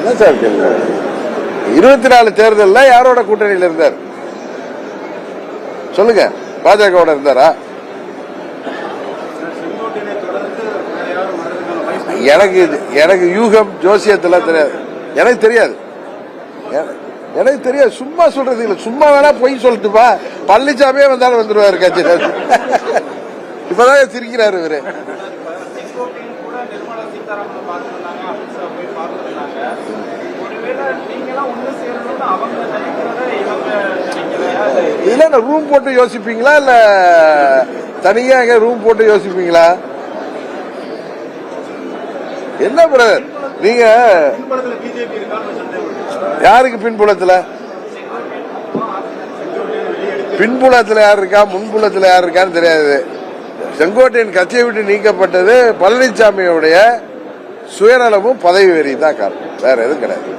என்ன சார் 24 தேர்தலில் யாரோட கூட்டணியில் இருந்தார் சொல்லுங்க? பாஜகவோட இருந்தாரா? எனக்கு யூகம் ஜோசியத்துல தெரியாது. எனக்கு தெரியாது. சும்மா சொல்றது இல்ல. சும்மா வேணா பொய் சொல்லிட்டுப்பா. பழனிசாமியே வந்தாலும் வந்துருவாரு கட்சி. இப்பதான் சிரிக்கிறாரு இவரு. இல்ல ரூம் போட்டு யோசிப்பீங்களா இல்ல தனியா ரூம் போட்டு யோசிப்பீங்களா? என்ன பிரதர் நீங்க யாருக்கு பின்புலத்துல யார் இருக்கா, முன்புலத்துல யார் இருக்கான்னு தெரியாது. செங்கோட்டையன் கட்சியை விட்டு நீக்கப்பட்டது பழனிசாமியுடைய சுயநலமும் பதவி வெறி தான் காரணம், வேற எதுவும் கிடையாது.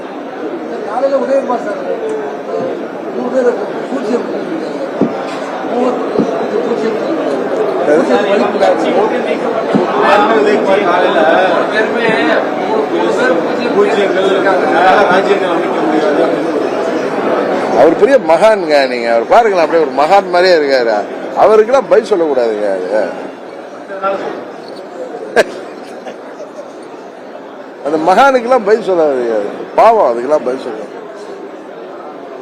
அவர் பெரிய மகான்ங்க. நீங்க அவர் பாருங்களா, அப்படியே ஒரு மகான் மாதிரியே இருக்காரு. அவருக்கெல்லாம் பதில் சொல்லக்கூடாதுங்க. அந்த மகானுக்கெல்லாம் பதில் சொல்லாது, பாவம். அதுக்கெல்லாம் பதில் சொல்ல